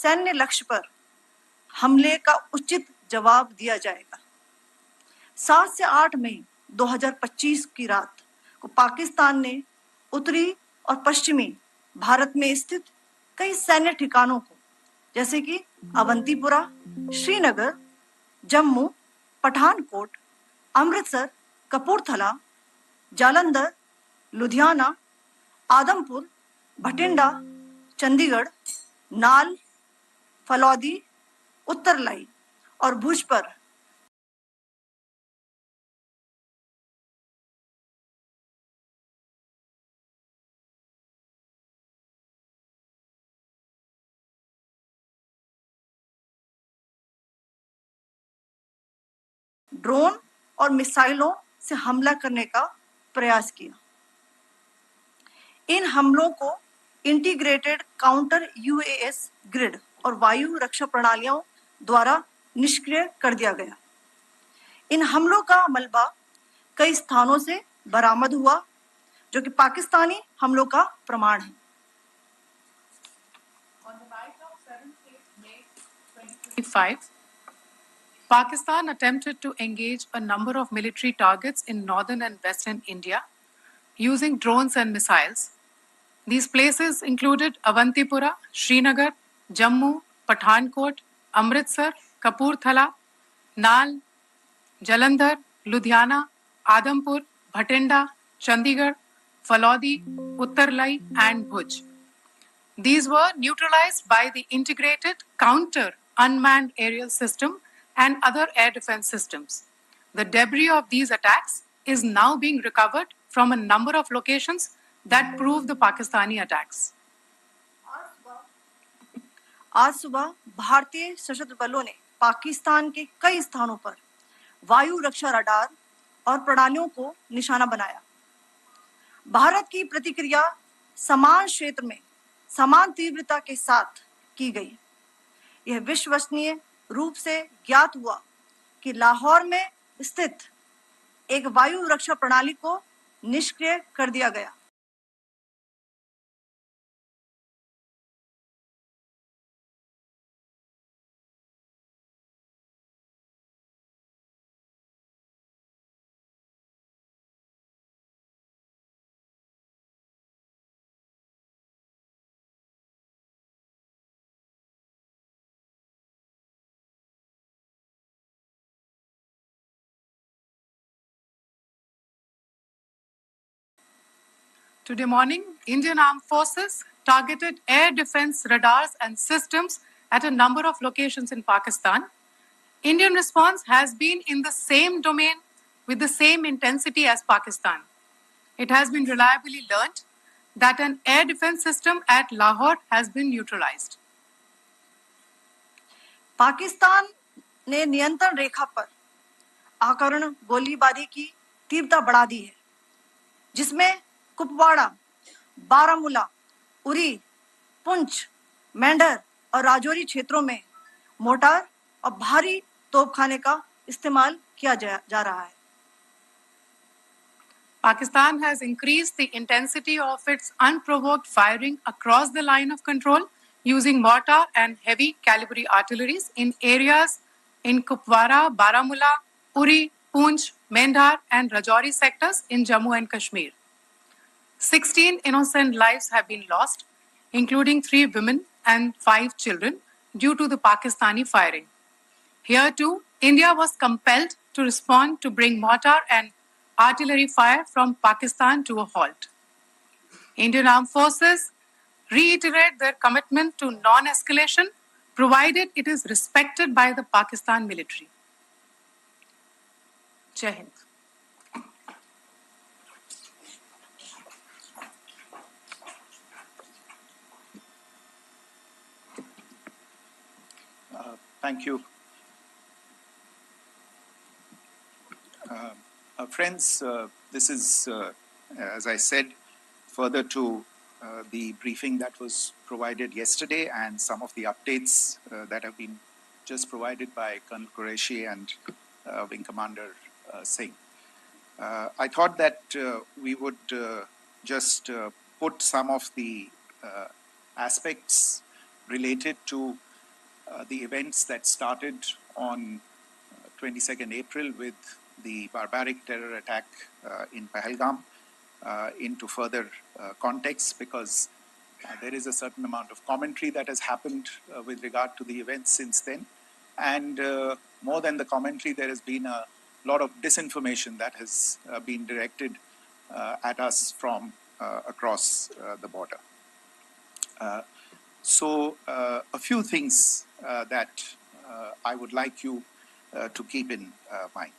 सैन्य लक्ष्य पर हमले का उचित जवाब दिया जाएगा। 7 से 8 मई 2025 की रात को पाकिस्तान ने उत्तरी और पश्चिमी भारत में स्थित कई सैन्य ठिकानों को, जैसे कि अवंतीपुरा, श्रीनगर, जम्मू, पठानकोट, अमृतसर, कपूरथला, जालंधर, लुधियाना, आदमपुर, भटिंडा, चंडीगढ़, नाल, फलौदी, उत्तरलाई और भुज पर ड्रोन और मिसाइलों से हमला करने का प्रयास किया। इन हमलों को इंटीग्रेटेड काउंटर यूएस ग्रिड और वायु रक्षा प्रणालियों द्वारा निष्क्रिय कर दिया गया। इन हमलों का मलबा कई स्थानों से बरामद हुआ, जो कि पाकिस्तानी हमलों का प्रमाण है। On the night of 7th May 2025, Pakistan attempted to engage a number of military targets in northern and western India using drones and missiles. These places included Avantipura, Srinagar, Jammu, Pathankot, Amritsar, Kapurthala, Nal, Jalandhar, Ludhiana, Adampur, Bhatinda, Chandigarh, Falodi, Uttarlai, and Bhuj. These were neutralized by the integrated counter unmanned aerial system and other air defense systems. The debris of these attacks is now being recovered from a number of locations that prove the Pakistani attacks. आज सुबह भारतीय सशस्त्र बलों ने पाकिस्तान के कई स्थानों पर वायु रक्षा रडार और प्रणालियों को निशाना बनाया। भारत की प्रतिक्रिया समान क्षेत्र में समान तीव्रता के साथ की गई। यह विश्वसनीय रूप से ज्ञात हुआ कि लाहौर में स्थित एक वायु रक्षा प्रणाली को निष्क्रिय कर दिया गया। Today morning, Indian Armed Forces targeted air defense radars and systems at a number of locations in Pakistan. Indian response has been in the same domain with the same intensity as Pakistan. It has been reliably learnt that an air defense system at Lahore has been neutralized. Pakistan ने नियंत्रण रेखा पर आकरण गोलीबारी की तीव्रता बढ़ा दी है, जिसमें कुपवाड़ा, बारामूला, उरी, पुंछ, मेंढर और राजौरी क्षेत्रों में मोर्टार और भारी तोपखाने का इस्तेमाल किया जा रहा है। Pakistan has increased the intensity of its unprovoked firing across the line of control using mortar and heavy calibre artilleries in areas in Kupwara, Baramulla, Uri, Poonch, Mendhar and Rajouri sectors in Jammu and Kashmir. 16 innocent lives have been lost, including 3 women and 5 children, due to the Pakistani firing. Here too, India was compelled to respond to bring mortar and artillery fire from Pakistan to a halt. Indian Armed Forces reiterate their commitment to non-escalation, provided it is respected by the Pakistan military. Jai Hind. Thank you. Friends, this is, as I said, further to the briefing that was provided yesterday and some of the updates that have been just provided by Colonel Qureshi and Wing Commander Singh. I thought that we would just put some of the aspects related to the events that started on 22nd April with the barbaric terror attack in Pahalgam into further context, because there is a certain amount of commentary that has happened with regard to the events since then. And more than the commentary, there has been a lot of disinformation that has been directed at us from across the border. So a few things that I would like you to keep in mind.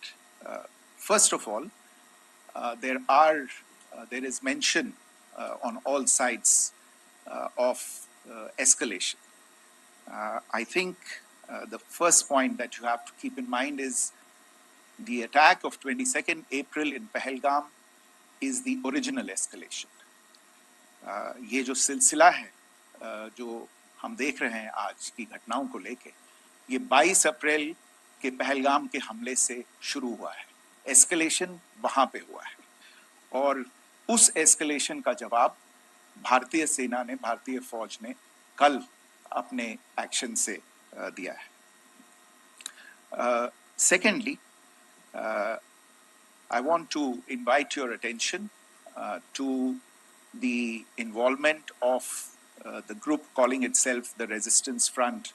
First of all, there is mention on all sides of escalation. I think the first point that you have to keep in mind is the attack of 22nd April in Pahalgam is the original escalation. ये जो सिलसिला है जो हम देख रहे हैं आज की घटनाओं को लेके, ये 22 अप्रैल के पहलगाम के हमले से शुरू हुआ है. एस्केलेशन वहां पे हुआ है और उस एस्केलेशन का जवाब भारतीय सेना ने, भारतीय फौज ने कल अपने एक्शन से दिया है. Secondly, I want to invite your attention to the involvement of the group calling itself the Resistance Front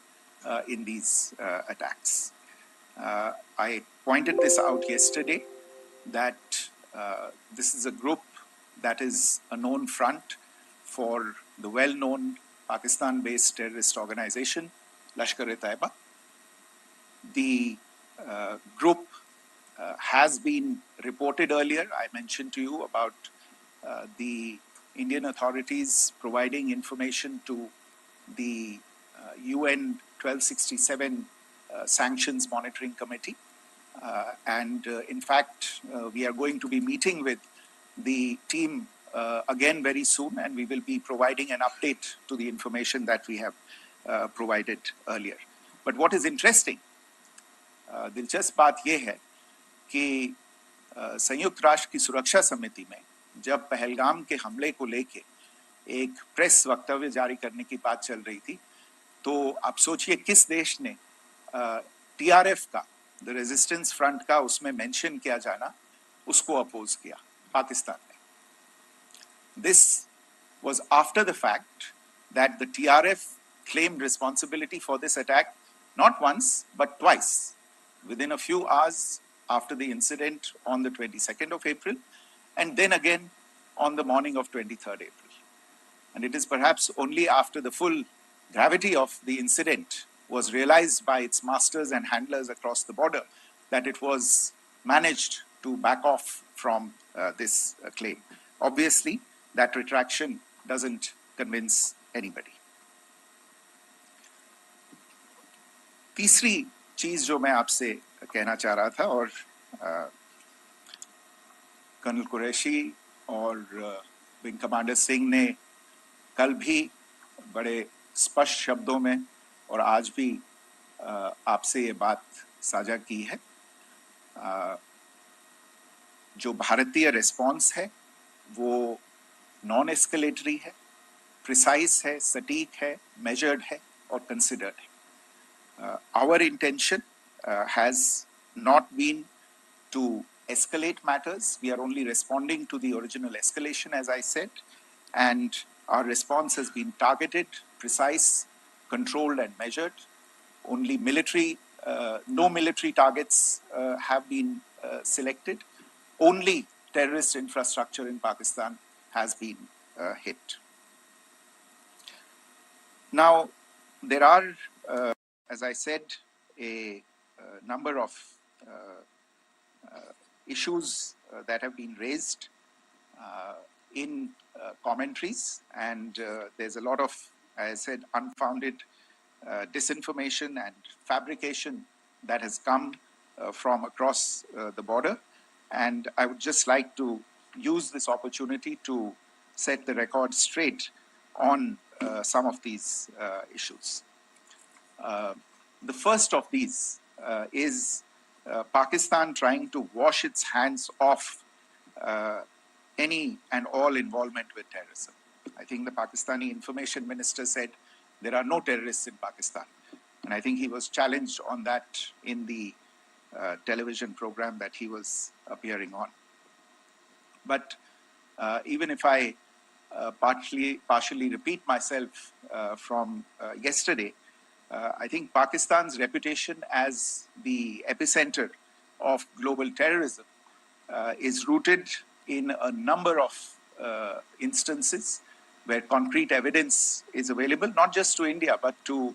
in these attacks. I pointed this out yesterday that this is a group that is a known front for the well-known Pakistan-based terrorist organization, Lashkar-e-Taiba. The group has been reported earlier. I mentioned to you about the Indian authorities providing information to the UN 1267 Sanctions Monitoring Committee. And in fact, we are going to be meeting with the team again very soon, and we will be providing an update to the information that we have provided earlier. But what is interesting, दिलचस्प बात यह है कि संयुक्त राष्ट्र की सुरक्षा समिति में जब पहलगाम के हमले को लेके एक प्रेस वक्तव्य जारी करने की बात चल रही थी, तो आप सोचिए किस देश ने टीआरएफ का, द रेजिस्टेंस फ्रंट का उसमें मेंशन किया जाना, उसको अपोज किया, पाकिस्तान ने. This was after the fact that the TRF claimed responsibility for this attack not once but twice, within a few hours after the incident on the 22nd of April, and then again on the morning of 23rd April. And it is perhaps only after the full gravity of the incident was realized by its masters and handlers across the border that it was managed to back off from this claim. Obviously, that retraction doesn't convince anybody. तीसरी चीज जो मैं आपसे कहना चाह रहा था, और कर्नल कुरैशी और विंग कमांडर सिंह ने कल भी बड़े स्पष्ट शब्दों में और आज भी आपसे ये बात साझा की है. जो भारतीय रिस्पॉन्स है वो नॉन एस्केलेटरी है, प्रिसाइज है, सटीक है, मेजर्ड है और कंसिडर्ड है. Our intention has not been to escalate matters. We are only responding to the original escalation, as I said, and our response has been targeted, precise, controlled and measured. Only no military targets have been selected. Only terrorist infrastructure in Pakistan has been hit. Now, there are, as I said, a number of issues that have been raised in commentaries, and there's a lot of, as I said, unfounded disinformation and fabrication that has come from across the border. And I would just like to use this opportunity to set the record straight on some of these issues. The first of these is Pakistan trying to wash its hands off any and all involvement with terrorism. I think the Pakistani information minister said there are no terrorists in Pakistan. And I think he was challenged on that in the television program that he was appearing on. But even if I partially repeat myself from yesterday, I think Pakistan's reputation as the epicenter of global terrorism is rooted in a number of instances where concrete evidence is available, not just to India, but to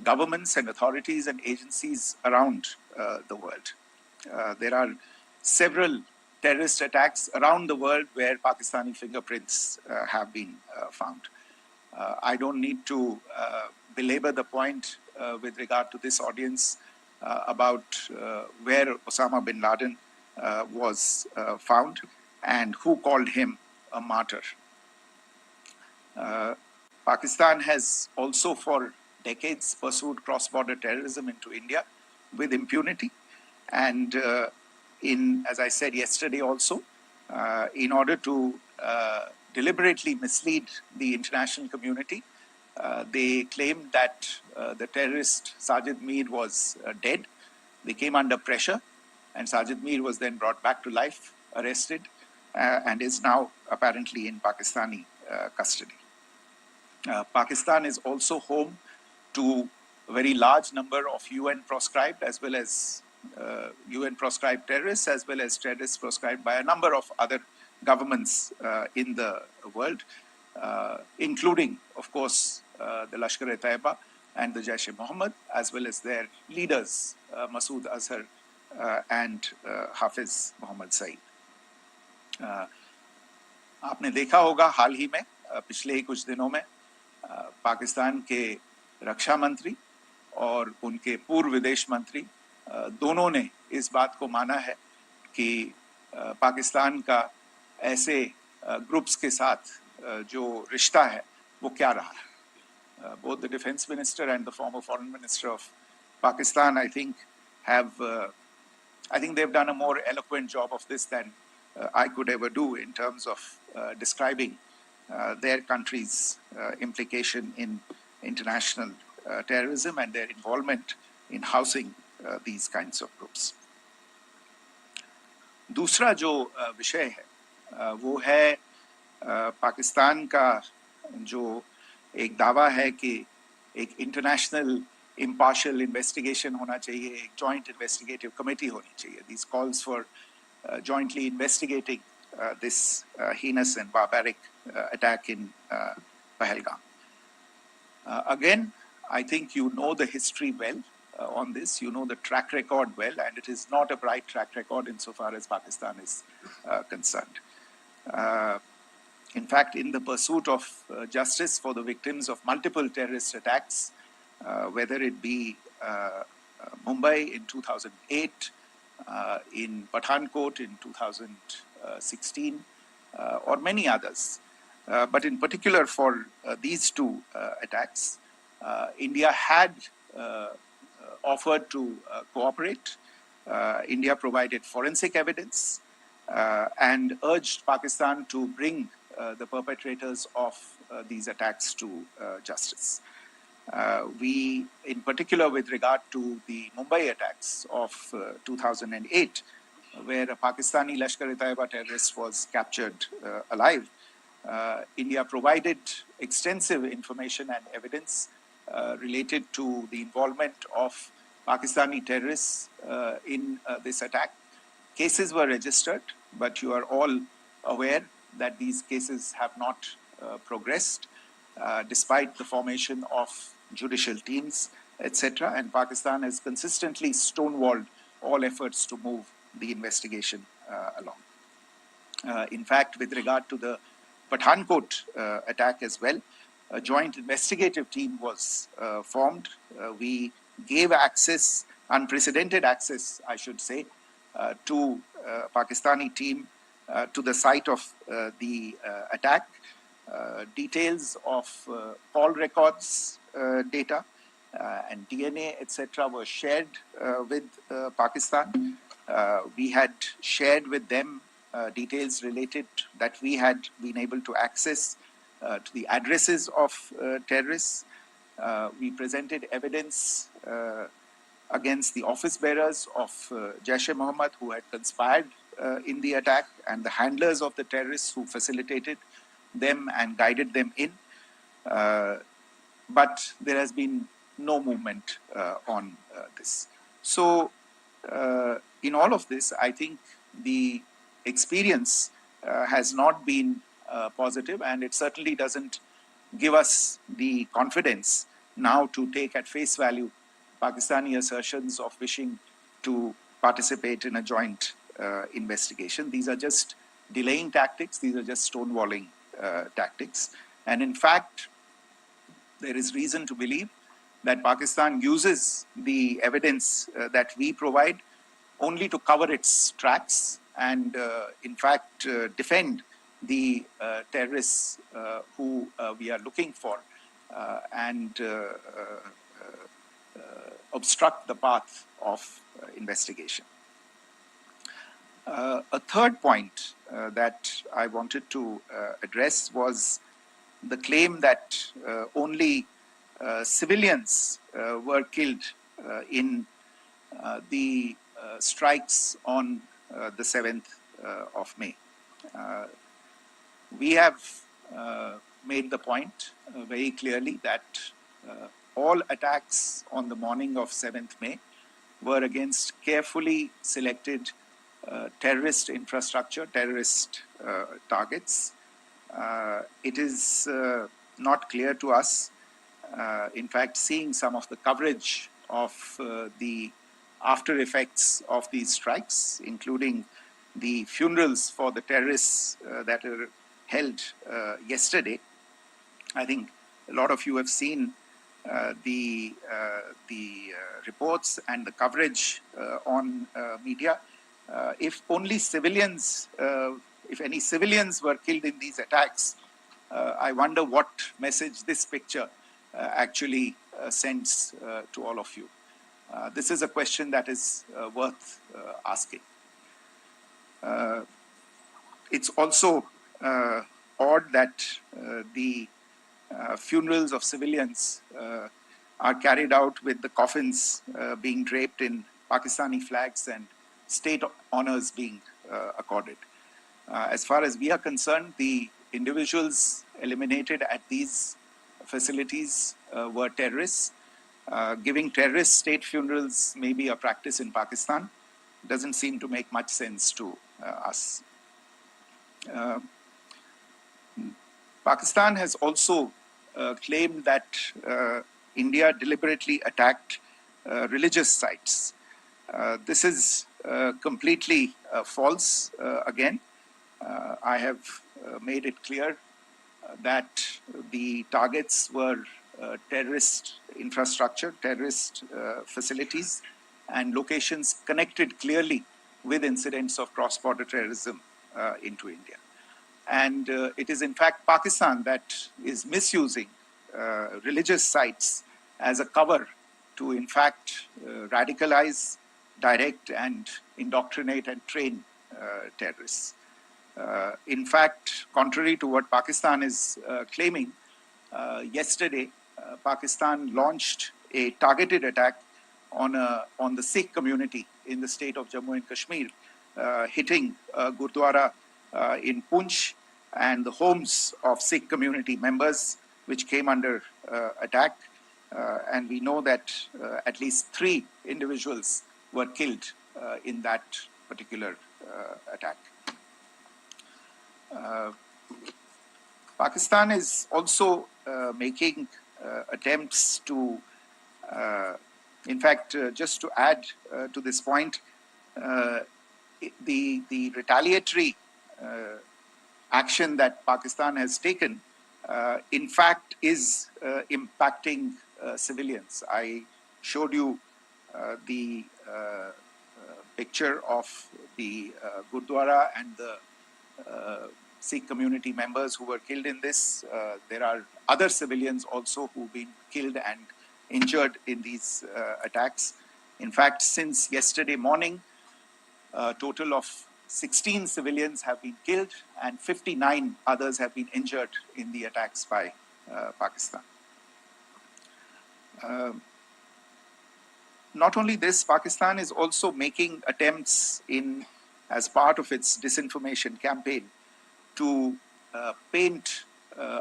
governments and authorities and agencies around the world. There are several terrorist attacks around the world where Pakistani fingerprints have been found. I don't need to belabor the point with regard to this audience about where Osama bin Laden was found and who called him a martyr. Pakistan has also for decades pursued cross-border terrorism into India with impunity. And as I said yesterday also, in order to deliberately mislead the international community, they claimed that the terrorist Sajid Mir was dead. They came under pressure, and Sajid Mir was then brought back to life, arrested, and is now apparently in Pakistani custody. Pakistan is also home to a very large number of UN proscribed as well as UN proscribed terrorists, as well as terrorists proscribed by a number of other governments in the world, including, of course, the Lashkar-e-Taiba and the Jaish-e-Mohammed, as well as their leaders, Masood Azhar and Hafiz Mohammed Saeed. आपने देखा होगा हाल ही में पिछले ही कुछ दिनों में पाकिस्तान के रक्षा मंत्री और उनके पूर्व विदेश मंत्री दोनों ने इस बात को माना है कि पाकिस्तान का ऐसे ग्रुप्स के साथ जो रिश्ता है वो क्या रहा है. Both the defense minister and the former foreign minister of Pakistan, I think they've done a more eloquent job of this than I could ever do in terms of describing their country's implication in international terrorism and their involvement in housing these kinds of groups. दूसरा जो विषय है वो है पाकिस्तान का जो एक दावा है कि एक इंटरनेशनल impartial investigation होना चाहिए, एक joint investigative committee होनी चाहिए. These calls for jointly investigating this heinous and barbaric attack in Pahalgam. Again, I think you know the history well on this. You know the track record well, and it is not a bright track record insofar as Pakistan is concerned. In fact, in the pursuit of justice for the victims of multiple terrorist attacks, whether it be Mumbai in 2008, in Pathankot in 2016, or many others, but in particular for these two attacks, India had offered to cooperate. India provided forensic evidence and urged Pakistan to bring the perpetrators of these attacks to justice. We, in particular with regard to the Mumbai attacks of 2008, where a Pakistani Lashkar-e-Taiba terrorist was captured alive, India provided extensive information and evidence related to the involvement of Pakistani terrorists in this attack. Cases were registered, but you are all aware that these cases have not progressed despite the formation of judicial teams, etc. And Pakistan has consistently stonewalled all efforts to move the investigation along. In fact, with regard to the Pathankot attack as well, a joint investigative team was formed. We gave access, unprecedented access, I should say, to Pakistani team to the site of the attack. Details of call records data and DNA, etc. were shared with Pakistan. We had shared with them details related that we had been able to access to the addresses of terrorists. We presented evidence against the office bearers of Jaish-e-Mohammed who had conspired in the attack, and the handlers of the terrorists who facilitated them and guided them in. But there has been no movement on this. So in all of this, I think the experience has not been positive, and it certainly doesn't give us the confidence now to take at face value Pakistani assertions of wishing to participate in a joint investigation. These are just delaying tactics. These are just stonewalling tactics. And in fact, there is reason to believe that Pakistan uses the evidence that we provide only to cover its tracks and, in fact, defend the terrorists who we are looking for and obstruct the path of investigation. A third point that I wanted to address was the claim that only civilians were killed in the strikes on the 7th of May. We have made the point very clearly that all attacks on the morning of 7th May were against carefully selected terrorist infrastructure, terrorist targets. It is not clear to us, in fact, seeing some of the coverage of the after effects of these strikes, including the funerals for the terrorists that were held yesterday. I think a lot of you have seen the reports and the coverage on media. If only civilians, if any civilians were killed in these attacks, I wonder what message this picture actually sends to all of you. This is a question that is worth asking. It's also odd that the funerals of civilians are carried out with the coffins being draped in Pakistani flags and state honors being accorded. As far as we are concerned, the individuals eliminated at these facilities were terrorists. Giving terrorist state funerals may be a practice in Pakistan. Doesn't seem to make much sense to us. Pakistan has also claimed that India deliberately attacked religious sites. This is completely false again. I have made it clear that the targets were terrorist infrastructure, terrorist facilities, and locations connected clearly with incidents of cross-border terrorism into India. And it is in fact Pakistan that is misusing religious sites as a cover to in fact radicalize, direct and indoctrinate and train terrorists. In fact, contrary to what Pakistan is claiming, yesterday Pakistan launched a targeted attack on the Sikh community in the state of Jammu and Kashmir, hitting Gurdwara in Poonch and the homes of Sikh community members, which came under attack. And we know that at least 3 individuals were killed in that particular attack. Pakistan is also making attempts to, in fact, just to add to this point, the retaliatory action that Pakistan has taken, in fact, is impacting civilians. I showed you the picture of the Gurdwara and the Sikh community members who were killed in this. There are other civilians also who've been killed and injured in these attacks. In fact, since yesterday morning, a total of 16 civilians have been killed and 59 others have been injured in the attacks by Pakistan. Not only this, Pakistan is also making attempts as part of its disinformation campaign to paint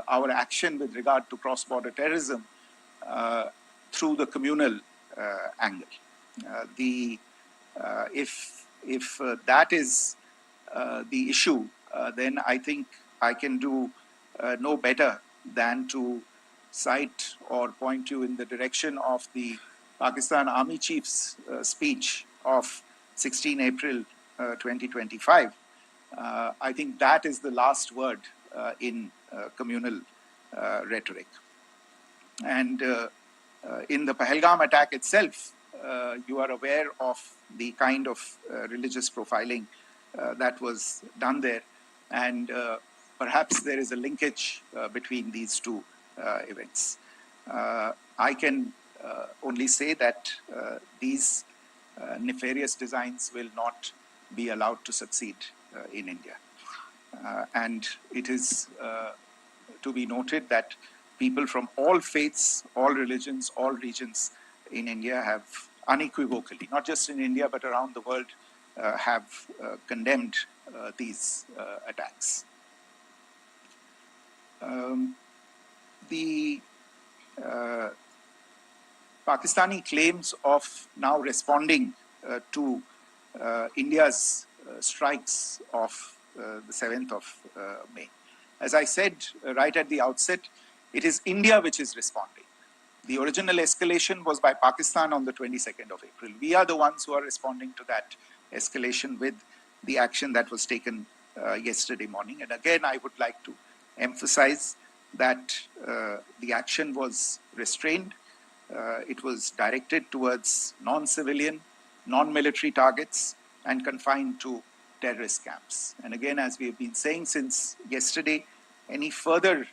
our action with regard to cross-border terrorism through the communal angle. If that is the issue, then I think I can do no better than to cite or point you in the direction of the Pakistan Army Chief's speech of 16 April 2025. I think that is the last word in communal rhetoric. And in the Pahalgam attack itself, you are aware of the kind of religious profiling that was done there. And perhaps there is a linkage between these two events. I can only say that these nefarious designs will not be allowed to succeed in India. And it is to be noted that people from all faiths, all religions, all regions in India have unequivocally, not just in India but around the world, have condemned these attacks. The Pakistani claims of now responding to India's strikes of the 7th of May. As I said right at the outset, it is India which is responding. The original escalation was by Pakistan on the 22nd of April. We are the ones who are responding to that escalation with the action that was taken yesterday morning. And again, I would like to emphasize that the action was restrained. It was directed towards non-civilian, non-military targets and confined to terrorist camps. And again, as we have been saying since yesterday, any further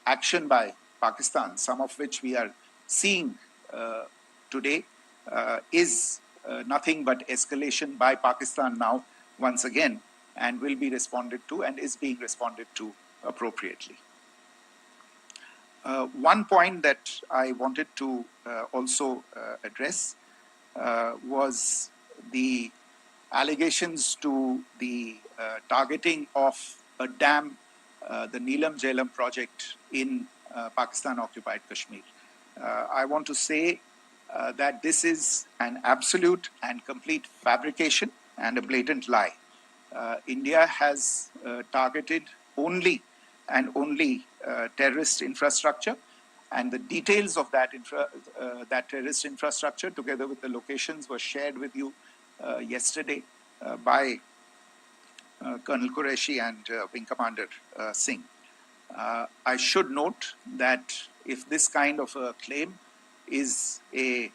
action by Pakistan, some of which we are seeing today, is nothing but escalation by Pakistan now, once again, and will be responded to and is being responded to appropriately. One point that I wanted to also address was the allegations to the targeting of a dam, the Neelam Jhelum project in Pakistan-occupied Kashmir. I want to say that this is an absolute and complete fabrication and a blatant lie. India has targeted only and only terrorist infrastructure, and the details of that terrorist infrastructure, together with the locations, were shared with you yesterday by Colonel Qureshi and Wing Commander Singh. I should note that if this kind of a claim is a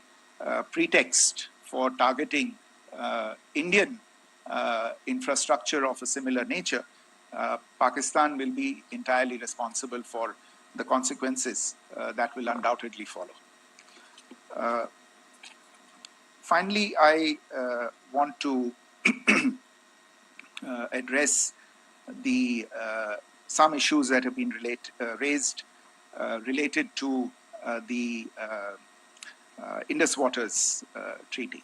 pretext for targeting Indian infrastructure of a similar nature, Pakistan will be entirely responsible for the consequences that will undoubtedly follow. Finally, I want to address some issues that have been raised related to the Indus Waters Treaty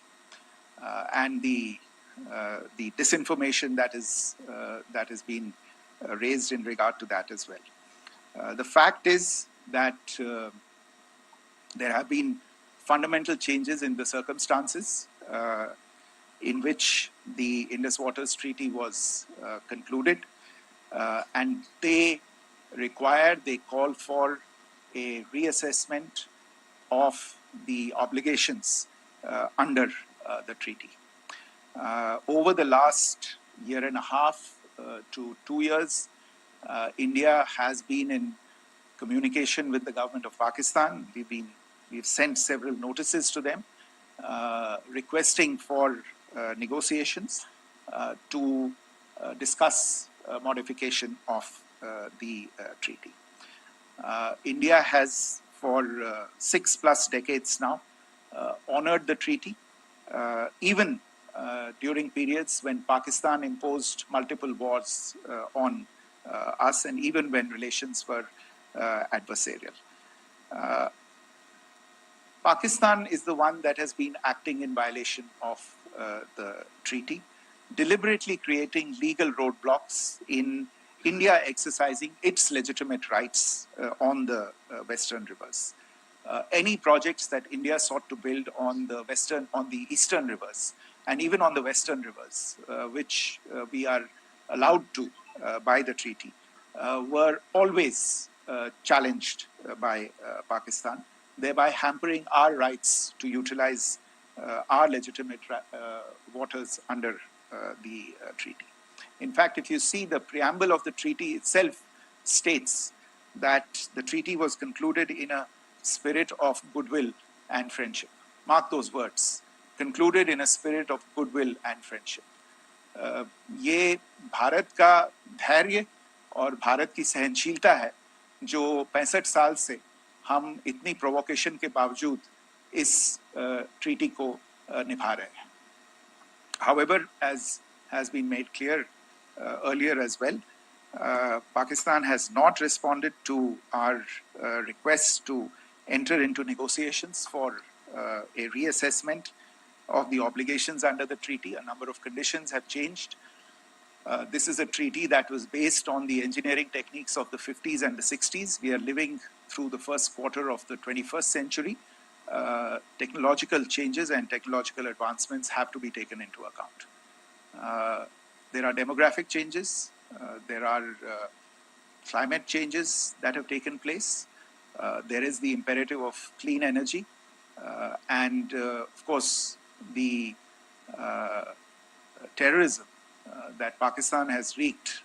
and the disinformation that has been raised in regard to that as well. The fact is that there have been fundamental changes in the circumstances in which the Indus Waters Treaty was concluded, and they call for a reassessment of the obligations under the treaty. Over the last year and a half to 2 years, India has been in communication with the government of Pakistan. We've sent several notices to them requesting for negotiations to discuss modification of the treaty. India has for 6+ decades now honored the treaty, even during periods when Pakistan imposed multiple wars on us, and even when relations were adversarial. Pakistan is the one that has been acting in violation of the treaty, deliberately creating legal roadblocks in India exercising its legitimate rights on the Western rivers. Any projects that India sought to build on the eastern rivers, and even on the western rivers, which we are allowed to by the treaty, were always challenged by Pakistan, thereby hampering our rights to utilize our legitimate waters under the treaty. In fact, if you see the preamble of the treaty itself states that the treaty was concluded in a spirit of goodwill and friendship. Mark those words, concluded in a spirit of goodwill and friendship. ये भारत का धैर्य और भारत की सहनशीलता है जो 65 साल से हम इतनी प्रोवोकेशन के बावजूद इस ट्रीटी को निभा रहे हैं. However, as has been made clear earlier as well, Pakistan has not responded to our request to enter into negotiations for a reassessment of the obligations under the treaty. A number of conditions have changed. This is a treaty that was based on the engineering techniques of the 50s and the 60s. We are living through the first quarter of the 21st century. Technological changes and technological advancements have to be taken into account. There are demographic changes. There are climate changes that have taken place. There is the imperative of clean energy. And of course, the terrorism that Pakistan has wreaked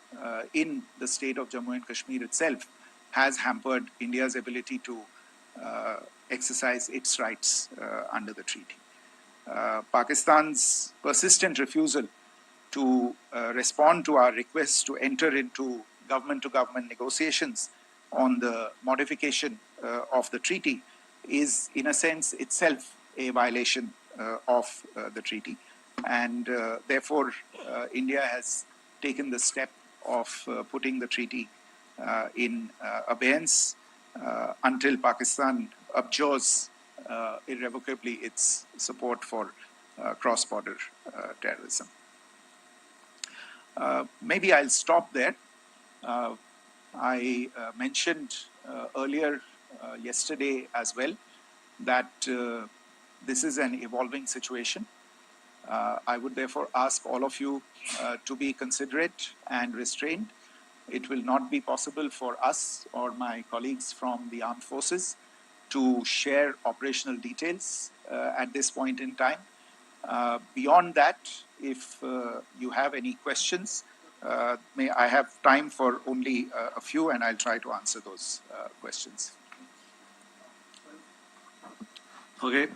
in the state of Jammu and Kashmir itself has hampered India's ability to exercise its rights under the treaty. Pakistan's persistent refusal to respond to our requests to enter into government-to-government negotiations on the modification of the treaty is, in a sense, itself a violation of the treaty. And therefore, India has taken the step of putting the treaty in abeyance until Pakistan abjures irrevocably its support for cross-border terrorism. Maybe I'll stop there. I mentioned earlier yesterday as well that this is an evolving situation. I would therefore ask all of you to be considerate and restrained. It will not be possible for us or my colleagues from the armed forces to share operational details at this point in time. Beyond that, if you have any questions, may I have time for only a few, and I'll try to answer those questions. Okay,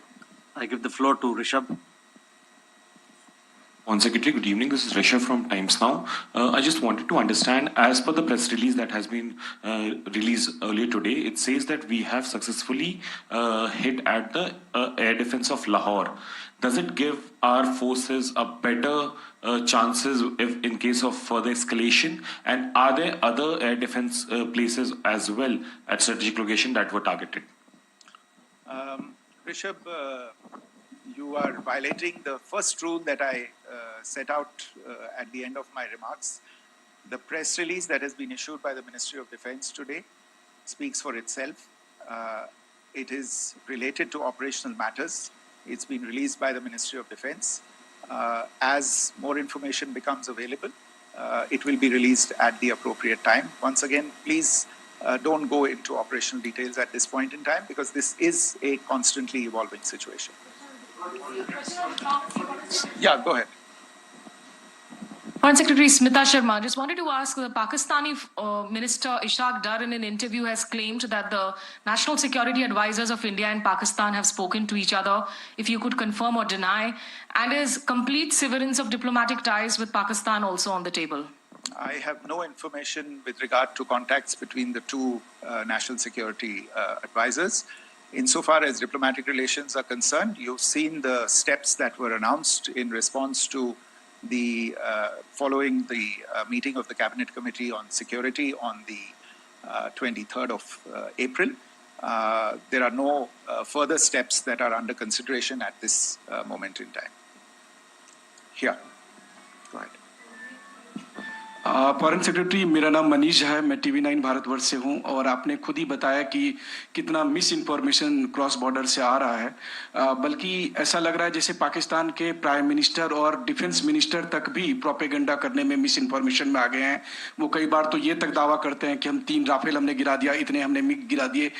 I give the floor to Rishabh. On Secretary, good evening. This is Rishabh from Times Now. I just wanted to understand, as per the press release that has been released earlier today, it says that we have successfully hit at the air defense of Lahore. Does it give our forces a better chances if in case of further escalation? And are there other air defense places as well at strategic location that were targeted? Rishabh, you are violating the first rule that I set out at the end of my remarks. The press release that has been issued by the Ministry of Defense today speaks for itself. It is related to operational matters. It's been released by the Ministry of Defense. As more information becomes available, it will be released at the appropriate time. Once again, please don't go into operational details at this point in time because this is a constantly evolving situation. Yeah, go ahead. Foreign Secretary Smita Sharma, just wanted to ask, the Pakistani Minister Ishaq Dar in an interview has claimed that the national security advisors of India and Pakistan have spoken to each other, if you could confirm or deny, and is complete severance of diplomatic ties with Pakistan also on the table? I have no information with regard to contacts between the two national security advisors. Insofar as diplomatic relations are concerned, you've seen the steps that were announced in response to the following the meeting of the Cabinet Committee on Security on the 23rd of April. there are no further steps that are under consideration at this moment in time. Here, go ahead. Foreign secretary, मेरा नाम मनीष है, मैं TV9 Bharatvarsh से हूं और आपने खुद ही बताया कि कितना मिस इन्फॉर्मेशन क्रॉस बॉर्डर से आ रहा है, बल्कि ऐसा लग रहा है जैसे पाकिस्तान के प्राइम मिनिस्टर और डिफेंस मिनिस्टर तक भी प्रोपेगेंडा करने में मिस इन्फॉर्मेशन में आ गए हैं। वो कई बार तो ये तक दावा करते हैं कि हम 3 राफेल हमने गिरा दिया, इतने हमने मिग गिरा दिए,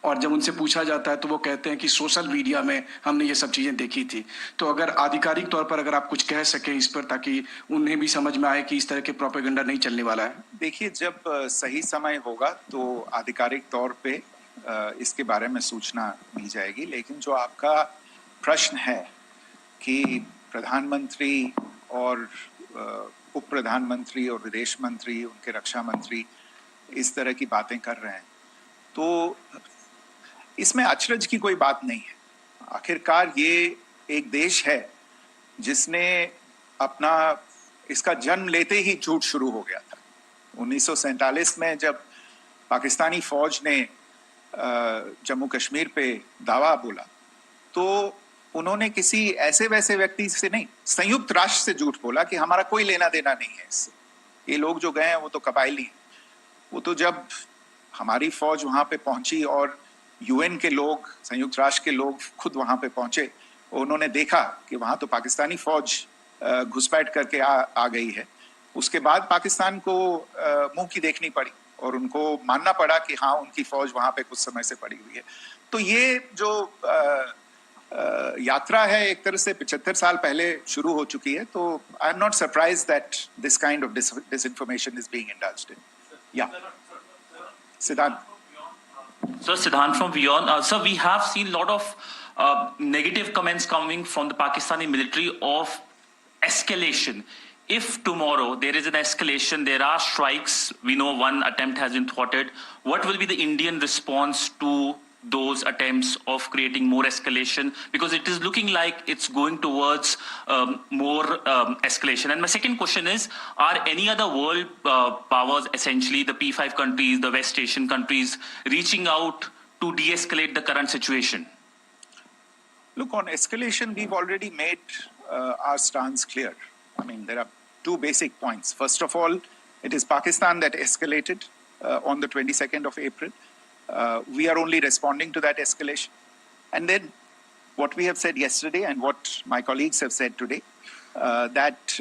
और जब उनसे पूछा जाता है तो वो कहते हैं कि सोशल मीडिया में हमने ये सब चीज़ें देखी थी। तो अगर आधिकारिक तौर पर अगर आप कुछ कह सकें इस पर, ताकि उन्हें भी समझ में आए कि इस तरह के प्रोपेगेंडा नहीं चलने वाला है। देखिए, जब सही समय होगा तो आधिकारिक तौर पे इसके बारे में सूचना दी जाएगी, लेकिन जो आपका प्रश्न है कि प्रधानमंत्री और उप प्रधानमंत्री और विदेश मंत्री, उनके रक्षा मंत्री इस तरह की बातें कर रहे हैं, तो इसमें अचरज की कोई बात नहीं है। आखिरकार ये एक देश है जिसने अपना इसका जन्म लेते ही झूठ शुरू हो गया था। 1947 में जब पाकिस्तानी फौज ने जम्मू कश्मीर पे दावा बोला, तो उन्होंने किसी ऐसे वैसे व्यक्ति से नहीं, संयुक्त राष्ट्र से झूठ बोला कि हमारा कोई लेना देना नहीं है इससे, ये लोग जो गए हैं वो तो कबायली हैं। वो तो जब हमारी फौज वहां पे पहुंची और UN के लोग, संयुक्त राष्ट्र के लोग खुद वहां पे पहुंचे, उन्होंने देखा कि वहां तो पाकिस्तानी फौज घुसपैठ करके आ गई है, उसके बाद पाकिस्तान को मुंह की देखनी पड़ी और उनको मानना पड़ा कि हाँ, उनकी फौज वहां पे कुछ समय से पड़ी हुई है। तो ये जो यात्रा है एक तरह से 75 साल पहले शुरू हो चुकी है, तो I am not surprise that this kind of disinformation is being indulged in. Yeah. Siddhant. So Siddhant from Beyond. Sir, we have seen a lot of negative comments coming from the Pakistani military of escalation. If tomorrow there is an escalation, there are strikes, we know one attempt has been thwarted, what will be the Indian response to those attempts of creating more escalation? Because it is looking like it's going towards more escalation. And my second question is, are any other world powers, essentially the P5 countries, the West Asian countries, reaching out to de-escalate the current situation? Look, on escalation, we've already made our stance clear. I mean, there are 2 basic points. First of all, it is Pakistan that escalated on the 22nd of April. We are only responding to that escalation. And then what we have said yesterday and what my colleagues have said today, that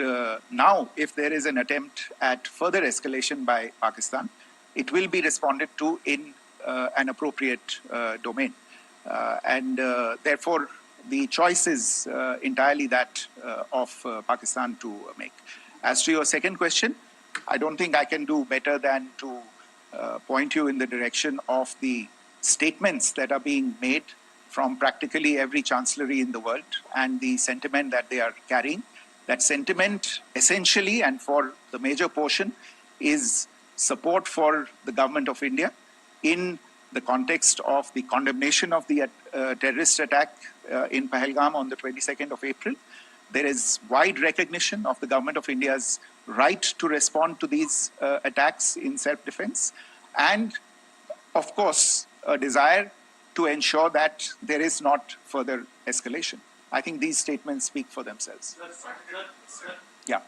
now if there is an attempt at further escalation by Pakistan, it will be responded to in an appropriate domain. And therefore, the choice is entirely that of Pakistan to make. As to your second question, I don't think I can do better than to point you in the direction of the statements that are being made from practically every chancellery in the world and the sentiment that they are carrying. That sentiment essentially, and for the major portion, is support for the government of India in the context of the condemnation of the terrorist attack in Pahalgam on the 22nd of April. There is wide recognition of the government of India's right to respond to these attacks in self-defense, and of course a desire to ensure that there is not further escalation. I think these statements speak for themselves. Yeah.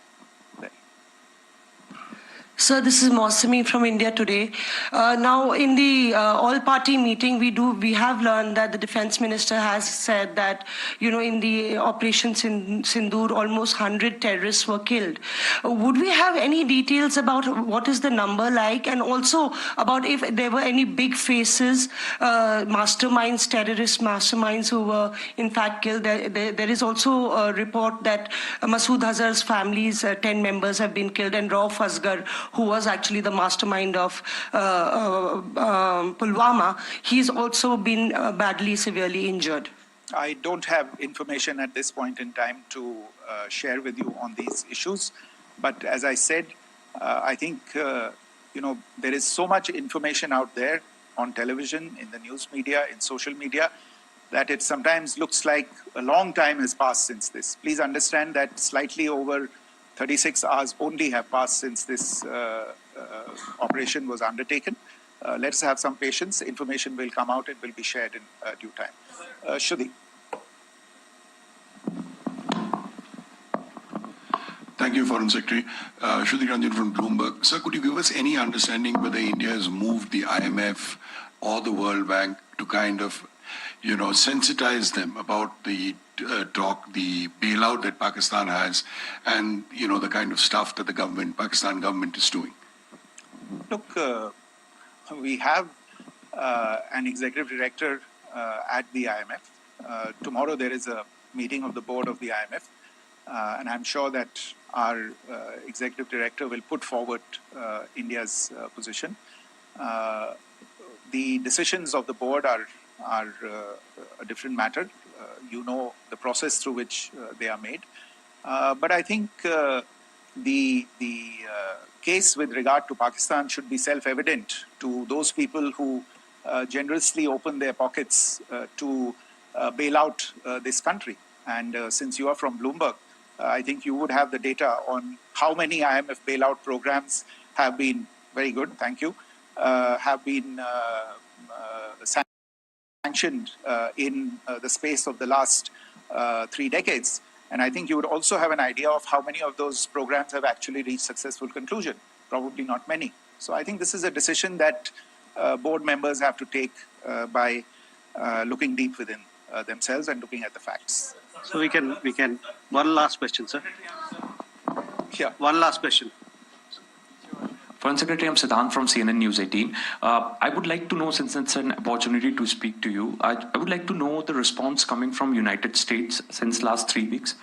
Sir, this is Mausami from India Today. Now, in the all-party meeting, we have learned that the defense minister has said that, in the operations in Sindoor, almost 100 terrorists were killed. Would we have any details about what is the number like, and also about if there were any big faces, masterminds, terrorist masterminds who were in fact killed? There is also a report that Masood Azhar's family's 10 members have been killed, and Rauf Asghar, who was actually the mastermind of Pulwama, he's also been badly, severely injured. I don't have information at this point in time to share with you on these issues. But as I said, I think, there is so much information out there on television, in the news media, in social media, that it sometimes looks like a long time has passed since this. Please understand that slightly over 36 hours only have passed since this operation was undertaken. let's have some patience. Information will come out. It will be shared in due time. Shruti. Thank you, Foreign Secretary. Shruti Ranjan from Bloomberg. Sir, could you give us any understanding whether India has moved the IMF or the World Bank to kind of, sensitize them about the the bailout that Pakistan has and, the kind of stuff that the Pakistan government is doing? Look, we have an executive director at the IMF. Tomorrow there is a meeting of the board of the IMF. And I'm sure that our executive director will put forward India's position. The decisions of the board are a different matter. You know the process through which they are made. But I think the case with regard to Pakistan should be self-evident to those people who generously open their pockets to bail out this country. And since you are from Bloomberg, I think you would have the data on how many IMF bailout programs have been, very good, thank you, have been sanctioned in the space of the last 3 decades. And I think you would also have an idea of how many of those programs have actually reached successful conclusion. Probably not many. So I think this is a decision that board members have to take by looking deep within themselves and looking at the facts. So we can, one last question, sir. Yeah. One last question. Foreign Secretary, I'm Siddhant from CNN News 18. I would like to know, since it's an opportunity to speak to you, I would like to know the response coming from United States since last 3 weeks.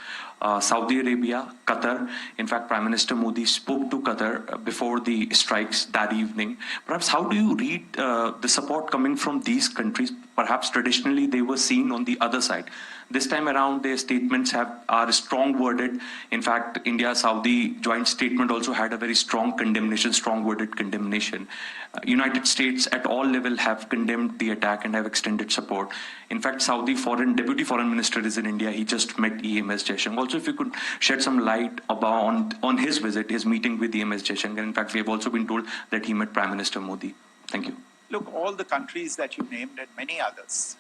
Saudi Arabia, Qatar. In fact, Prime Minister Modi spoke to Qatar before the strikes that evening. Perhaps how do you read the support coming from these countries? Perhaps traditionally they were seen on the other side. This time around, their statements are strong worded. In fact, India-Saudi joint statement also had a very strong condemnation, strong worded condemnation. United States at all level have condemned the attack and have extended support. In fact, Saudi Deputy Foreign Minister is in India. He just met EMS Jaishankar. Also, if you could shed some light on his visit, his meeting with EMS Jaishankar. In fact, we have also been told that he met Prime Minister Modi. Thank you. Look, all the countries that you named and many others,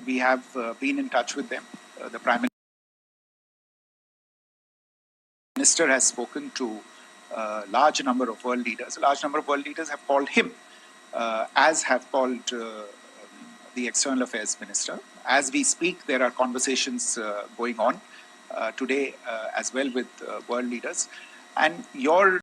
we have been in touch with them. The Prime Minister has spoken to a large number of world leaders. A large number of world leaders have called him, as have called the External Affairs Minister. As we speak, there are conversations going on today as well with world leaders. And your